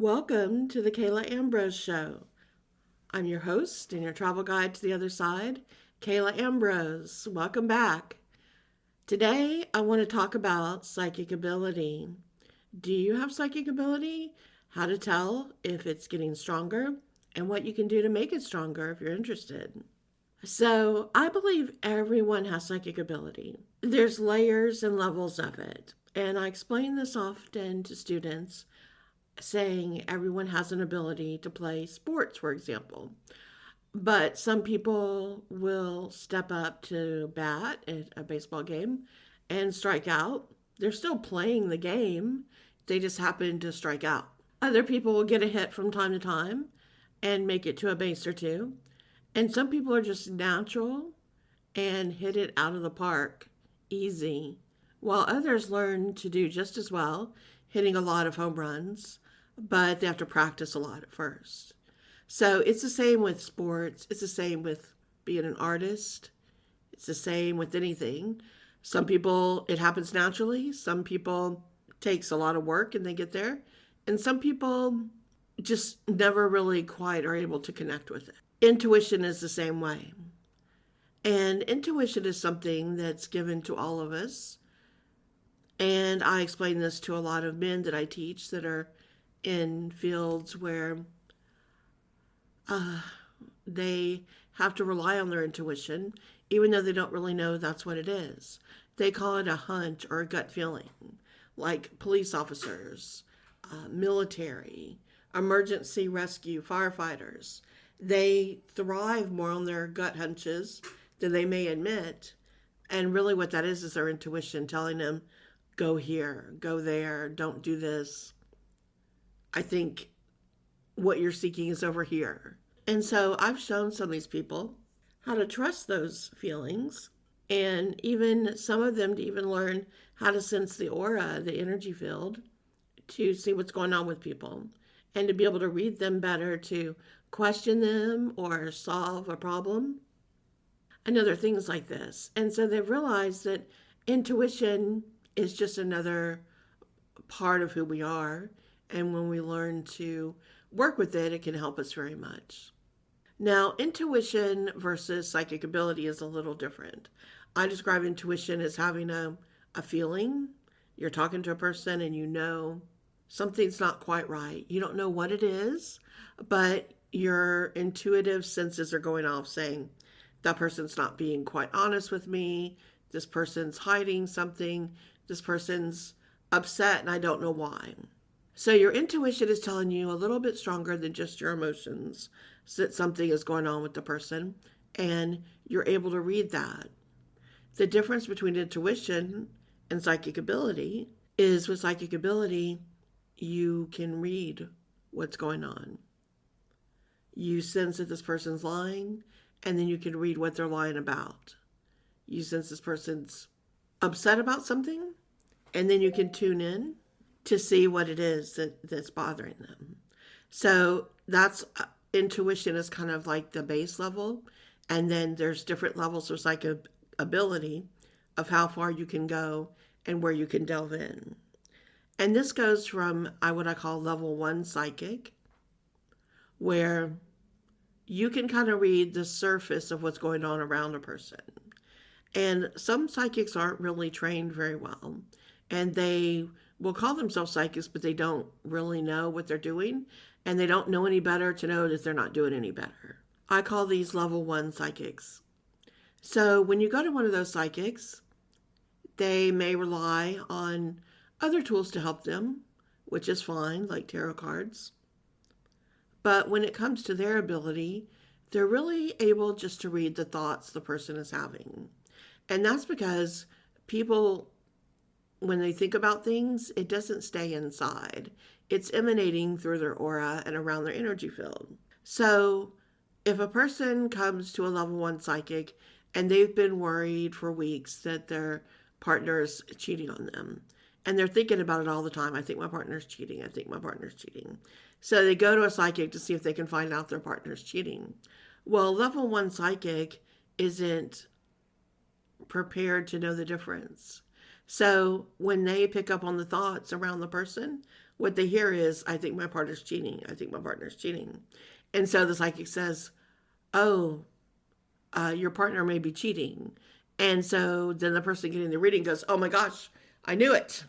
Welcome to the Kayla Ambrose Show. I'm your host and your travel guide to the other side, Kayla Ambrose. Welcome back. Today, I want to talk about psychic ability. Do you have psychic ability? How to tell if it's getting stronger, and what you can do to make it stronger if you're interested. So, I believe everyone has psychic ability. There's layers and levels of it. And I explain this often to students saying everyone has an ability to play sports, for example. But some people will step up to bat at a baseball game and strike out. They're still playing the game, they just happen to strike out. Other people will get a hit from time to time and make it to a base or two. And some people are just natural and hit it out of the park easy, while others learn to do just as well, hitting a lot of home runs, but they have to practice a lot at first. So it's the same with sports, it's the same with being an artist, it's the same with anything. Some people, it happens naturally, some people, it takes a lot of work and they get there, and some people just never really quite are able to connect with it. Intuition is the same way. And intuition is something that's given to all of us. And I explain this to a lot of men that I teach that are in fields where they have to rely on their intuition, even though they don't really know that's what it is. They call it a hunch or a gut feeling, like police officers, military, emergency rescue, firefighters. They thrive more on their gut hunches than they may admit. And really, what that is their intuition telling them, go here, go there, don't do this. I think what you're seeking is over here. And so I've shown some of these people how to trust those feelings, and even some of them to even learn how to sense the aura, the energy field, to see what's going on with people and to be able to read them better, to question them or solve a problem and other things like this. And so they've realized that intuition is just another part of who we are. And when we learn to work with it, it can help us very much. Now, intuition versus psychic ability is a little different. I describe intuition as having a feeling. You're talking to a person and you know something's not quite right. You don't know what it is, but your intuitive senses are going off saying, that person's not being quite honest with me. This person's hiding something. This person's upset and I don't know why. So your intuition is telling you a little bit stronger than just your emotions that something is going on with the person, and you're able to read that. The difference between intuition and psychic ability is with psychic ability, you can read what's going on. You sense that this person's lying, and then you can read what they're lying about. You sense this person's upset about something, and then you can tune in to see what it is that's bothering them. So that's intuition is kind of like the base level, and then there's different levels of psychic ability of how far you can go and where you can delve in. And this goes from what I call level 1 psychic, where you can kind of read the surface of what's going on around a person. And some psychics aren't really trained very well, and they will call themselves psychics, but they don't really know what they're doing, and they don't know any better to know that they're not doing any better. I call these level 1 psychics. So when you go to one of those psychics, they may rely on other tools to help them, which is fine, like tarot cards. But when it comes to their ability, they're really able just to read the thoughts the person is having. And that's because people, when they think about things, it doesn't stay inside. It's emanating through their aura and around their energy field. So if a person comes to a level 1 psychic and they've been worried for weeks that their partner is cheating on them, and they're thinking about it all the time, I think my partner's cheating, I think my partner's cheating. So they go to a psychic to see if they can find out their partner's cheating. Well, level 1 psychic isn't prepared to know the difference. So when they pick up on the thoughts around the person, what they hear is, I think my partner's cheating. I think my partner's cheating. And so the psychic says, oh, your partner may be cheating. And so then the person getting the reading goes, oh my gosh, I knew it.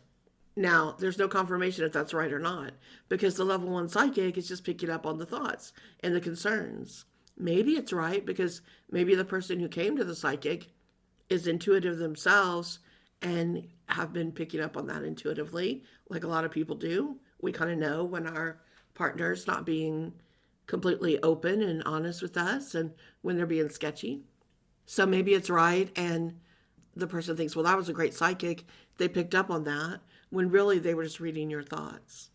Now, there's no confirmation if that's right or not, because the level one psychic is just picking up on the thoughts and the concerns. Maybe it's right because maybe the person who came to the psychic is intuitive themselves and have been picking up on that intuitively, like a lot of people do. We kind of know when our partner's not being completely open and honest with us and when they're being sketchy. So maybe it's right, and the person thinks, well, that was a great psychic. They picked up on that, when really they were just reading your thoughts.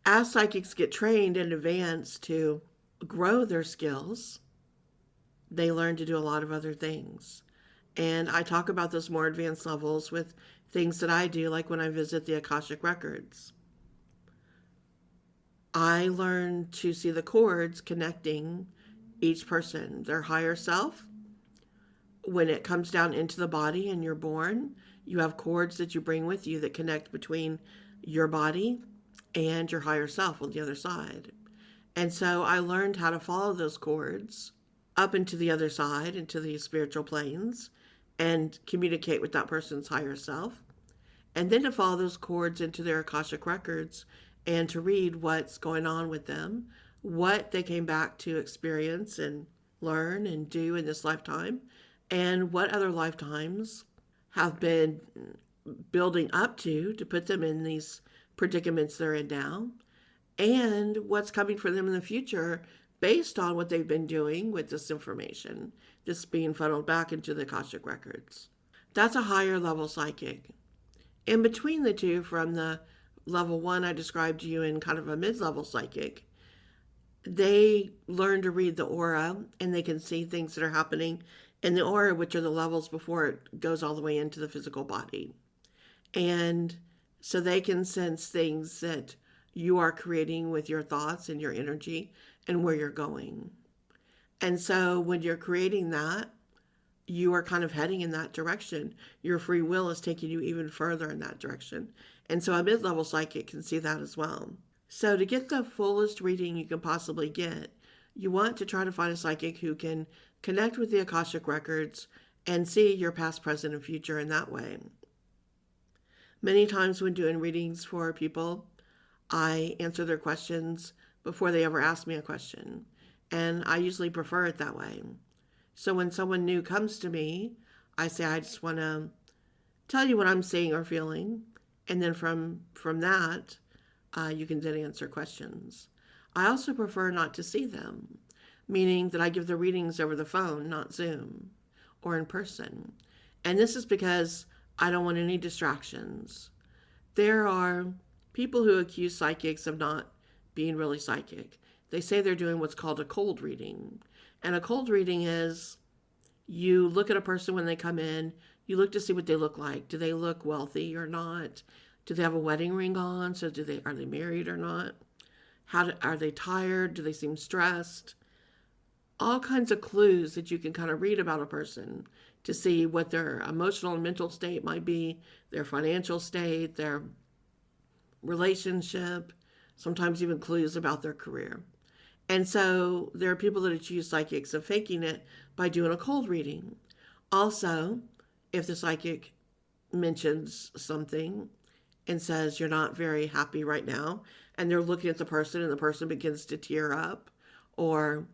As psychics get trained in advance to grow their skills, they learn to do a lot of other things. And I talk about those more advanced levels with things that I do, like when I visit the Akashic Records. I learn to see the cords connecting each person, their higher self. When it comes down into the body and you're born, you have cords that you bring with you that connect between your body and your higher self on the other side. And so I learned how to follow those cords up into the other side, into the spiritual planes, and communicate with that person's higher self. And then to follow those cords into their Akashic Records and to read what's going on with them, what they came back to experience and learn and do in this lifetime, and what other lifetimes have been building up to put them in these predicaments they're in now, and what's coming for them in the future based on what they've been doing with this information that's being funneled back into the Akashic Records. That's a higher level psychic. In between the two, from the level one I described to you in kind of a mid-level psychic, they learn to read the aura, and they can see things that are happening in the aura, which are the levels before it goes all the way into the physical body. And so they can sense things that you are creating with your thoughts and your energy and where you're going. And so when you're creating that, you are kind of heading in that direction. Your free will is taking you even further in that direction. And so a mid-level psychic can see that as well. So to get the fullest reading you can possibly get, you want to try to find a psychic who can connect with the Akashic Records and see your past, present, and future in that way. Many times when doing readings for people, I answer their questions before they ever ask me a question. And I usually prefer it that way. So when someone new comes to me, I say, I just want to tell you what I'm seeing or feeling. And then from that, you can then answer questions. I also prefer not to see them, meaning that I give the readings over the phone, not Zoom or in person. And this is because I don't want any distractions. There are people who accuse psychics of not being really psychic. They say they're doing what's called a cold reading. And a cold reading is you look at a person when they come in, you look to see what they look like. Do they look wealthy or not? Do they have a wedding ring on? So are they married or not? Are they tired? Do they seem stressed? All kinds of clues that you can kind of read about a person to see what their emotional and mental state might be, their financial state, their relationship, sometimes even clues about their career. And so there are people that accuse psychics of faking it by doing a cold reading. Also, if the psychic mentions something and says you're not very happy right now, and they're looking at the person and the person begins to tear up, or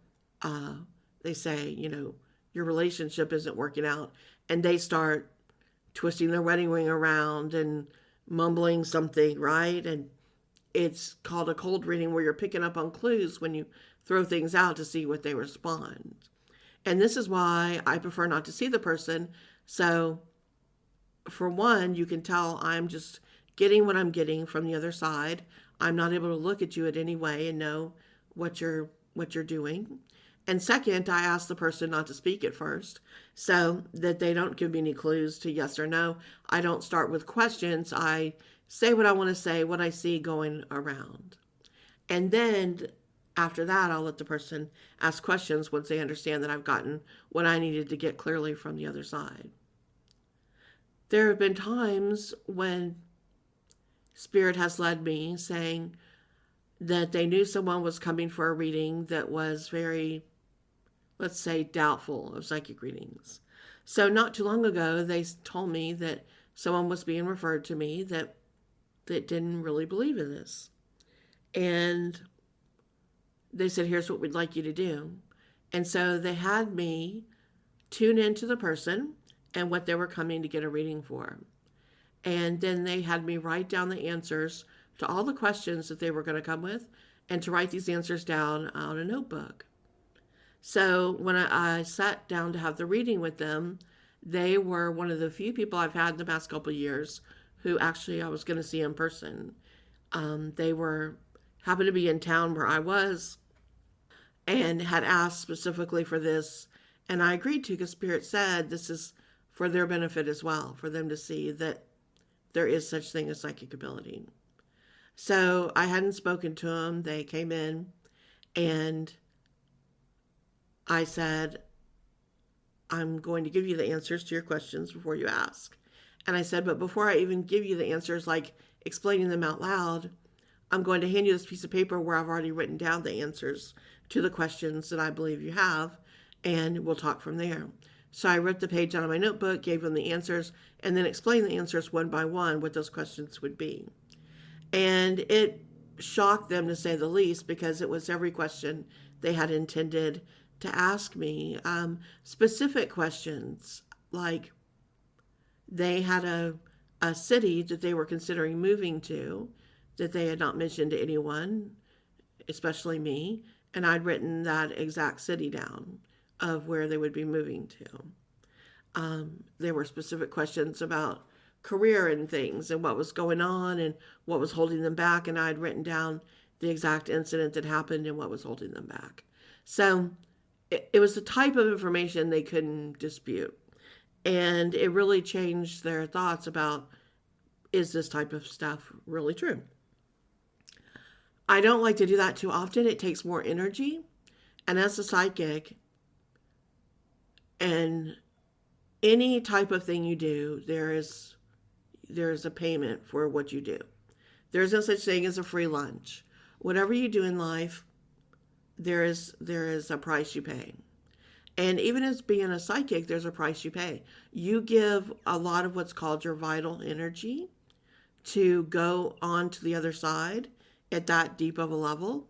they say, your relationship isn't working out, and they start twisting their wedding ring around and mumbling something, right? And it's called a cold reading, where you're picking up on clues when you throw things out to see what they respond. And this is why I prefer not to see the person. So for one, you can tell I'm just getting what I'm getting from the other side. I'm not able to look at you in any way and know what you're doing. And second, I ask the person not to speak at first so that they don't give me any clues to yes or no. I don't start with questions. I say what I want to say, what I see going around. And then after that, I'll let the person ask questions once they understand that I've gotten what I needed to get clearly from the other side. There have been times when Spirit has led me saying that they knew someone was coming for a reading that was very, let's say, doubtful of psychic readings. So not too long ago, they told me that someone was being referred to me that didn't really believe in this. And they said, here's what we'd like you to do. And so they had me tune into the person and what they were coming to get a reading for. And then they had me write down the answers to all the questions that they were going to come with and to write these answers down on a notebook. So when I sat down to have the reading with them, they were one of the few people I've had in the past couple of years who actually I was going to see in person. They were happened to be in town where I was and had asked specifically for this, and I agreed to because Spirit said this is for their benefit as well, for them to see that there is such thing as psychic ability. So I hadn't spoken to them. They came in and I said, I'm going to give you the answers to your questions before you ask. And I said, but before I even give you the answers, like explaining them out loud, I'm going to hand you this piece of paper where I've already written down the answers to the questions that I believe you have, and we'll talk from there. So I wrote the page out of my notebook, gave them the answers, and then explained the answers one by one, what those questions would be. And it shocked them, to say the least, because it was every question they had intended to ask me. Specific questions, like they had a city that they were considering moving to that they had not mentioned to anyone, especially me, and I'd written that exact city down of where they would be moving to. There were specific questions about career and things and what was going on and what was holding them back, and I'd written down the exact incident that happened and what was holding them back. So it was the type of information they couldn't dispute, and it really changed their thoughts about, is this type of stuff really true? I don't like to do that too often. It takes more energy, and as a psychic, and any type of thing you do, there's a payment for what you do. There's no such thing as a free lunch. Whatever you do in life, there is a price you pay. And even as being a psychic, there's a price you pay. You give a lot of what's called your vital energy to go on to the other side at that deep of a level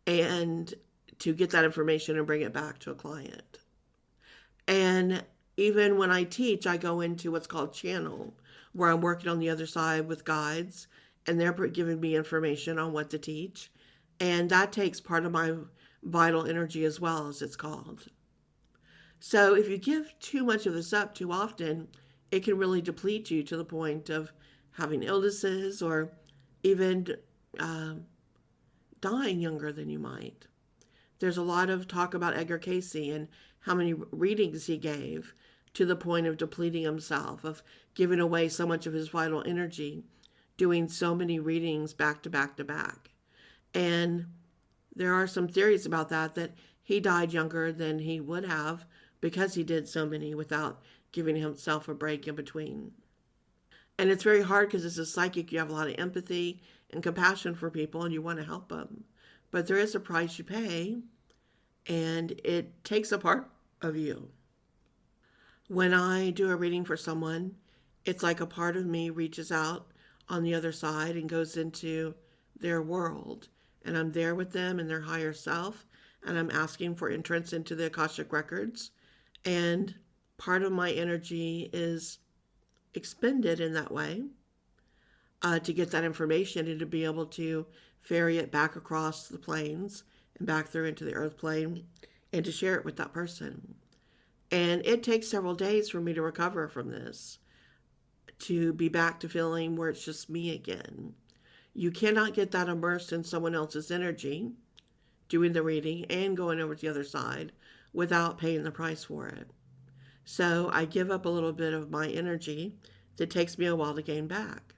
and to get that information and bring it back to a client. And even when I teach, I go into what's called channel, where I'm working on the other side with guides, and they're giving me information on what to teach. And that takes part of my vital energy as well, as it's called. So if you give too much of this up too often, it can really deplete you to the point of having illnesses or even dying younger than you might. There's a lot of talk about Edgar Cayce and how many readings he gave, to the point of depleting himself, of giving away so much of his vital energy, doing so many readings back to back to back. And there are some theories about that he died younger than he would have because he did so many without giving himself a break in between. And it's very hard because as a psychic, you have a lot of empathy and compassion for people and you want to help them. But there is a price you pay, and it takes a part of you. When I do a reading for someone, it's like a part of me reaches out on the other side and goes into their world. And I'm there with them in their higher self, and I'm asking for entrance into the Akashic Records. And part of my energy is expended in that way to get that information and to be able to ferry it back across the planes and back through into the earth plane and to share it with that person. And it takes several days for me to recover from this, to be back to feeling where it's just me again. You cannot get that immersed in someone else's energy, doing the reading and going over to the other side, without paying the price for it. So I give up a little bit of my energy that takes me a while to gain back.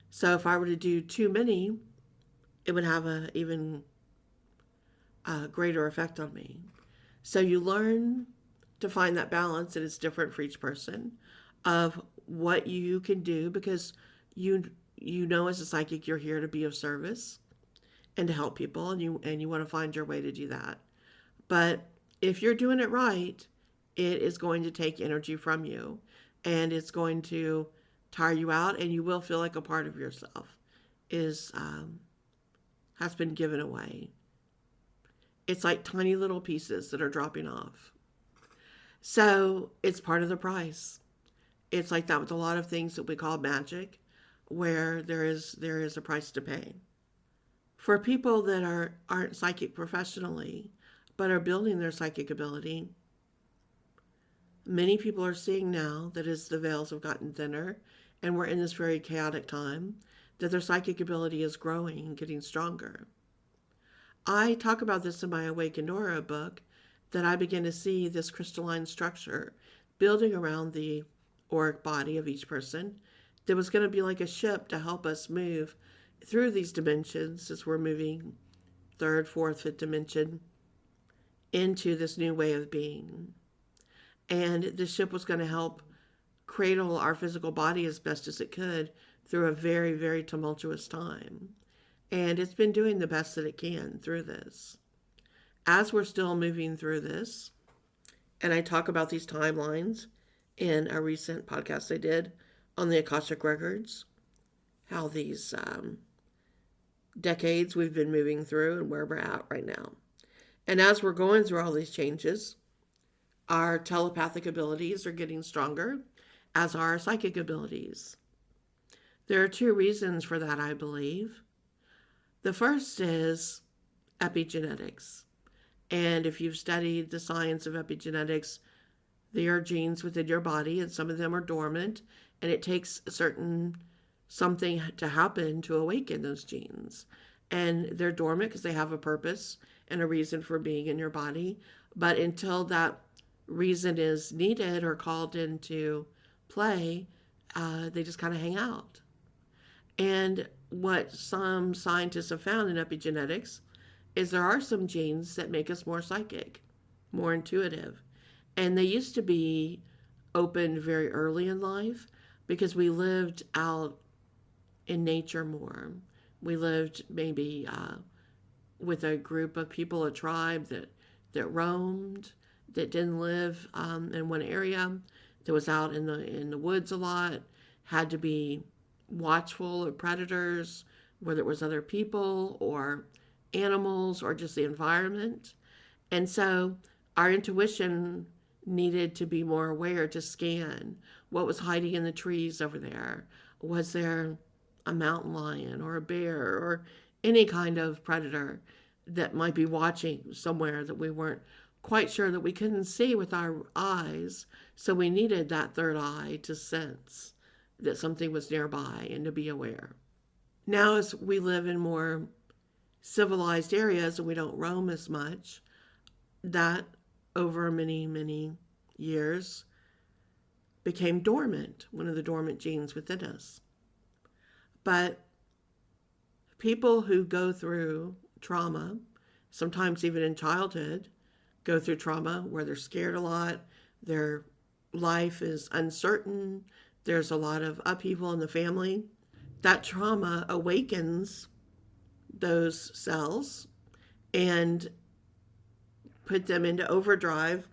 So if I were to do too many, it would have an even greater effect on me. So you learn to find that balance, and it's different for each person, of what you can do, because you you know as a psychic you're here to be of service and to help people, and you want to find your way to do that. But if you're doing it right, it is going to take energy from you, and it's going to tire you out, and you will feel like a part of yourself is has been given away. It's like tiny little pieces that are dropping off. So it's part of the price. It's like that with a lot of things that we call magic, where there is a price to pay. For people that aren't psychic professionally, but are building their psychic ability, many people are seeing now that as the veils have gotten thinner and we're in this very chaotic time, that their psychic ability is growing and getting stronger. I talk about this in my Awakened Aura book, that I begin to see this crystalline structure building around the auric body of each person that was going to be like a ship to help us move through these dimensions as we're moving third, fourth, fifth dimension into this new way of being. And the ship was going to help cradle our physical body as best as it could through a very, very tumultuous time. And it's been doing the best that it can through this. As we're still moving through this, and I talk about these timelines in a recent podcast I did on the Akashic Records, how these decades we've been moving through and where we're at right now. And as we're going through all these changes, our telepathic abilities are getting stronger, as are our psychic abilities. There are two reasons for that, I believe. The first is epigenetics. And if you've studied the science of epigenetics, there are genes within your body, and some of them are dormant, and it takes something to happen to awaken those genes. And they're dormant because they have a purpose and a reason for being in your body. But until that reason is needed or called into play, they just kind of hang out. And what some scientists have found in epigenetics is there are some genes that make us more psychic, more intuitive. And they used to be opened very early in life because we lived out in nature more. We lived maybe with a group of people, a tribe that roamed, that didn't live in one area, that was out in the woods a lot, had to be watchful of predators, whether it was other people or animals or just the environment. And so our intuition needed to be more aware, to scan what was hiding in the trees over there. Was there a mountain lion or a bear or any kind of predator that might be watching somewhere that we weren't quite sure, that we couldn't see with our eyes? So we needed that third eye to sense that something was nearby and to be aware. Now, as we live in more civilized areas and we don't roam as much, that over many, many years became dormant, one of the dormant genes within us. But people who go through trauma, sometimes even in childhood, go through trauma where they're scared a lot, their life is uncertain, there's a lot of upheaval in the family. That trauma awakens those cells and put them into overdrive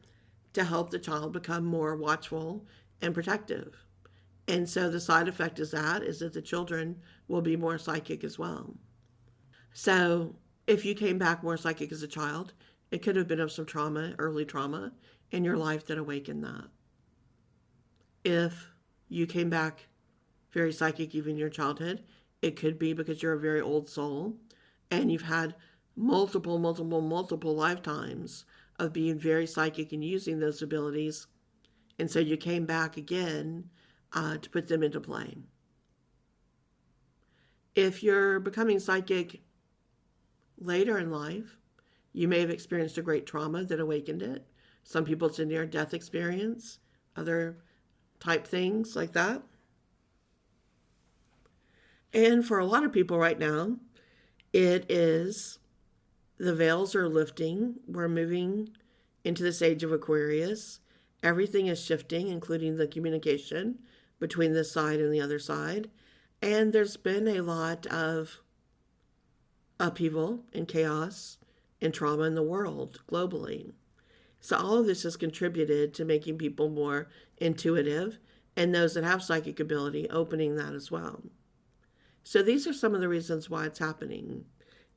to help the child become more watchful and protective. And so the side effect is that the children will be more psychic as well. So if you came back more psychic as a child, it could have been of some trauma, early trauma in your life that awakened that. If you came back very psychic even in your childhood, it could be because you're a very old soul and you've had multiple lifetimes of being very psychic and using those abilities. And so you came back again to put them into play. If you're becoming psychic later in life, you may have experienced a great trauma that awakened it. Some people, it's a near-death experience, other type things like that. And for a lot of people right now, it is the veils are lifting. We're moving into this age of Aquarius. Everything is shifting, including the communication between this side and the other side. And there's been a lot of upheaval and chaos and trauma in the world globally. So all of this has contributed to making people more intuitive, and those that have psychic ability opening that as well. So these are some of the reasons why it's happening.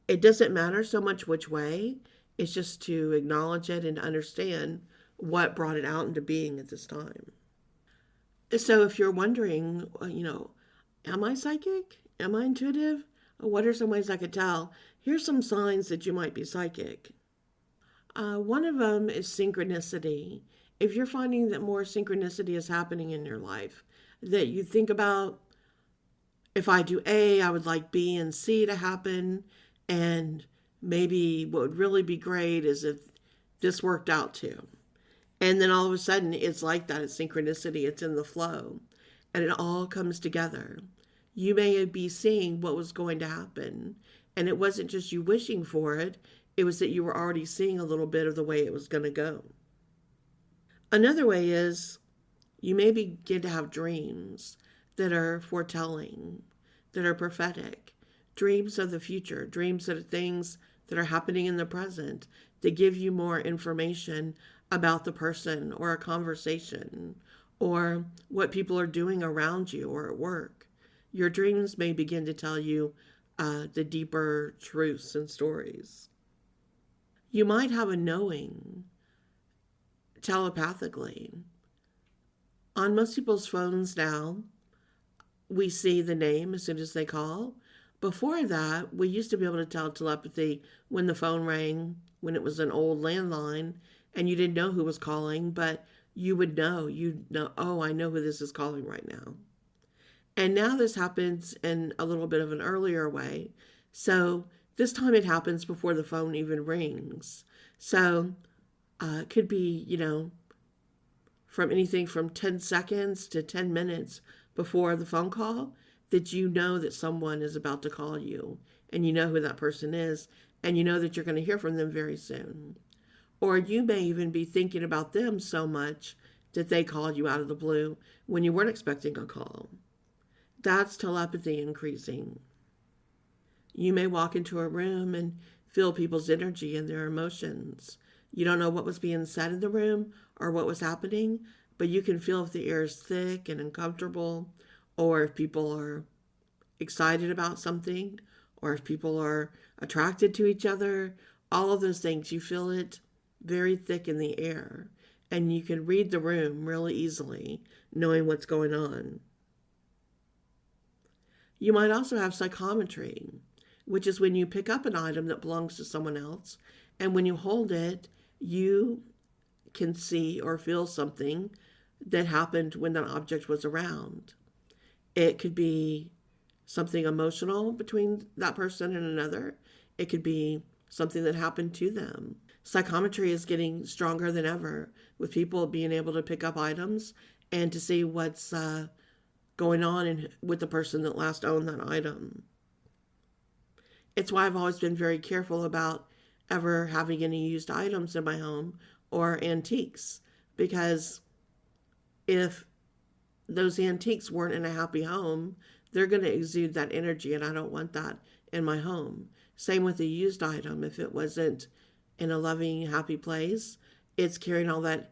It doesn't matter so much which way, it's just to acknowledge it and understand what brought it out into being at this time. So if you're wondering, am I psychic? Am I intuitive? What are some ways I could tell? Here's some signs that you might be psychic. One of them is synchronicity. If you're finding that more synchronicity is happening in your life, that you think about, if I do A, I would like B and C to happen, and maybe what would really be great is if this worked out too. And then all of a sudden, it's like that. It's synchronicity. It's in the flow. And it all comes together. You may be seeing what was going to happen. And it wasn't just you wishing for it. It was that you were already seeing a little bit of the way it was going to go. Another way is you may begin to have dreams that are foretelling, that are prophetic. Dreams of the future. Dreams of things that are happening in the present. That give you more information about the person or a conversation or what people are doing around you or at work. Your dreams may begin to tell you the deeper truths and stories. You might have a knowing telepathically. On most people's phones now, we see the name as soon as they call. Before that, we used to be able to tell telepathy when the phone rang, when it was an old landline, and you didn't know who was calling, but you would know. You'd know, oh, I know who this is calling right now. And now this happens in a little bit of an earlier way. So this time it happens before the phone even rings. So it could be, from anything from 10 seconds to 10 minutes before the phone call that you know that someone is about to call you and you know who that person is and you know that you're going to hear from them very soon. Or you may even be thinking about them so much that they called you out of the blue when you weren't expecting a call. That's telepathy increasing. You may walk into a room and feel people's energy and their emotions. You don't know what was being said in the room or what was happening, but you can feel if the air is thick and uncomfortable, or if people are excited about something, or if people are attracted to each other. All of those things, you feel it very thick in the air, and you can read the room really easily, knowing what's going on. You might also have psychometry, which is when you pick up an item that belongs to someone else, and when you hold it, you can see or feel something that happened when that object was around. It could be something emotional between that person and another. It could be something that happened to them. Psychometry is getting stronger than ever, with people being able to pick up items and to see what's going on with the person that last owned that item. It's why I've always been very careful about ever having any used items in my home or antiques, because if those antiques weren't in a happy home, they're going to exude that energy, and I don't want that in my home. Same with a used item. If it wasn't in a loving, happy place, it's carrying all that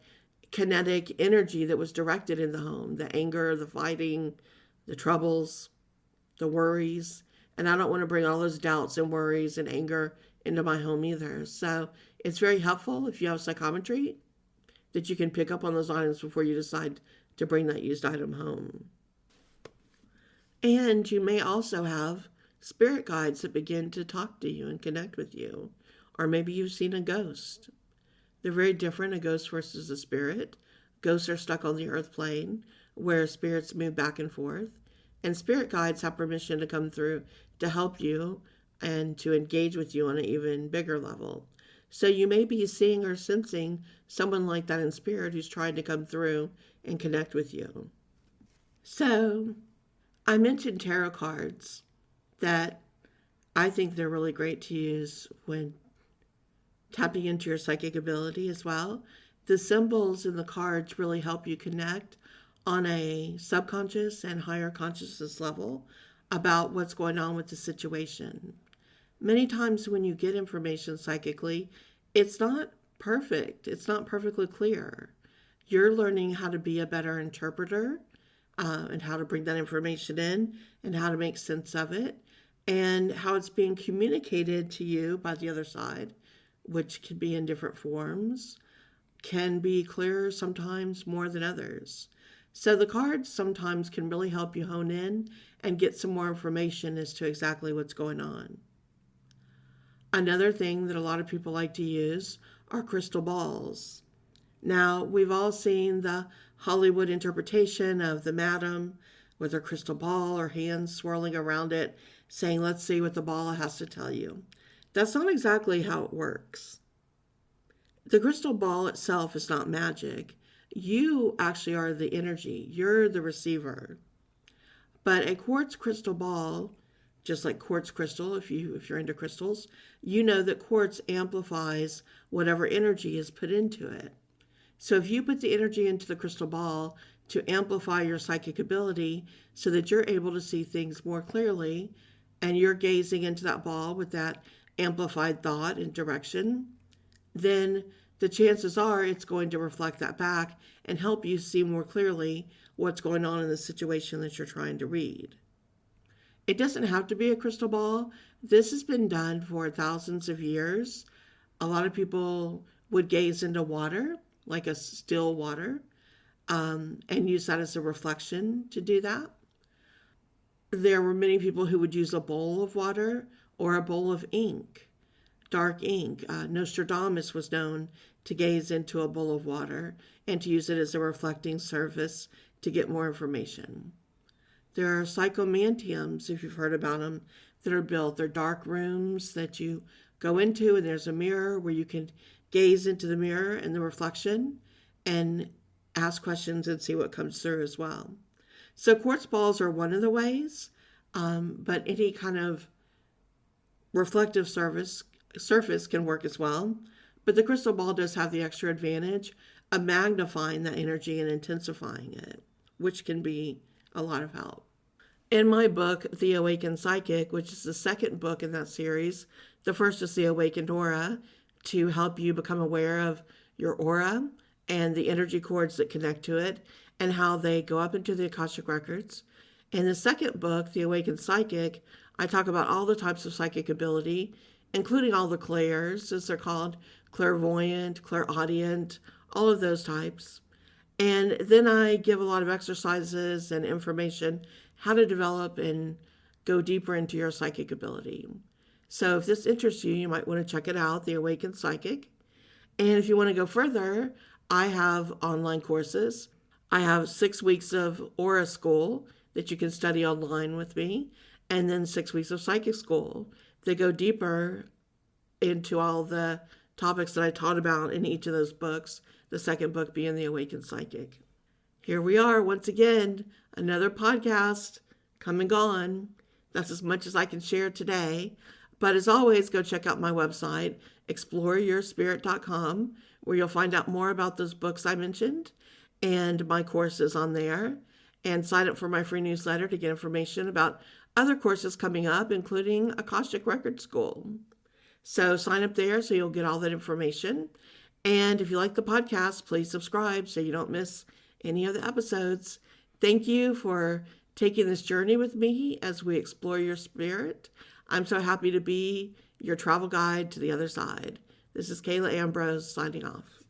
kinetic energy that was directed in the home, the anger, the fighting, the troubles, the worries. And I don't want to bring all those doubts and worries and anger into my home either. So it's very helpful if you have psychometry that you can pick up on those items before you decide to bring that used item home. And you may also have spirit guides that begin to talk to you and connect with you. Or maybe you've seen a ghost. They're very different, a ghost versus a spirit. Ghosts are stuck on the earth plane where spirits move back and forth. And spirit guides have permission to come through to help you and to engage with you on an even bigger level. So you may be seeing or sensing someone like that in spirit who's trying to come through and connect with you. So I mentioned tarot cards, that I think they're really great to use when tapping into your psychic ability as well. The symbols in the cards really help you connect on a subconscious and higher consciousness level about what's going on with the situation. Many times when you get information psychically, it's not perfect, it's not perfectly clear. You're learning how to be a better interpreter, and how to bring that information in and how to make sense of it and how it's being communicated to you by the other side, which can be in different forms, can be clearer sometimes more than others. So the cards sometimes can really help you hone in and get some more information as to exactly what's going on. Another thing that a lot of people like to use are crystal balls. Now, we've all seen the Hollywood interpretation of the madam with her crystal ball, her hands swirling around it, saying, let's see what the ball has to tell you. That's not exactly how it works. The crystal ball itself is not magic. You actually are the energy. You're the receiver. But a quartz crystal ball, just like quartz crystal, if you're into crystals, you know that quartz amplifies whatever energy is put into it. So if you put the energy into the crystal ball to amplify your psychic ability so that you're able to see things more clearly and you're gazing into that ball with that amplified thought and direction, then the chances are it's going to reflect that back and help you see more clearly what's going on in the situation that you're trying to read. It doesn't have to be a crystal ball. This has been done for thousands of years. A lot of people would gaze into water, like a still water, and use that as a reflection to do that. There were many people who would use a bowl of water or a bowl of ink, dark ink. Nostradamus was known to gaze into a bowl of water and to use it as a reflecting surface to get more information. There are psychomantiums, if you've heard about them, that are built. They're dark rooms that you go into, and there's a mirror where you can gaze into the mirror and the reflection and ask questions and see what comes through as well. So quartz balls are one of the ways, but any kind of reflective surface can work as well. But the crystal ball does have the extra advantage of magnifying that energy and intensifying it, which can be a lot of help. In my book, The Awakened Psychic, which is the second book in that series, the first is The Awakened Aura, to help you become aware of your aura and the energy cords that connect to it and how they go up into the Akashic Records. In the second book, The Awakened Psychic, I talk about all the types of psychic ability, including all the clairs, as they're called, clairvoyant, clairaudient, all of those types. And then I give a lot of exercises and information how to develop and go deeper into your psychic ability. So if this interests you, you might want to check it out, The Awakened Psychic. And if you want to go further, I have online courses. I have 6 weeks of Aura School that you can study online with me, and then 6 weeks of Psychic School that go deeper into all the topics that I taught about in each of those books, the second book being The Awakened Psychic. Here we are once again, another podcast come and gone. That's as much as I can share today. But as always, go check out my website, exploreyourspirit.com, where you'll find out more about those books I mentioned and my courses on there. And sign up for my free newsletter to get information about other courses coming up, including Akashic Records School. So sign up there so you'll get all that information. And if you like the podcast, please subscribe so you don't miss any of the episodes. Thank you for taking this journey with me as we explore your spirit. I'm so happy to be your travel guide to the other side. This is Kayla Ambrose signing off.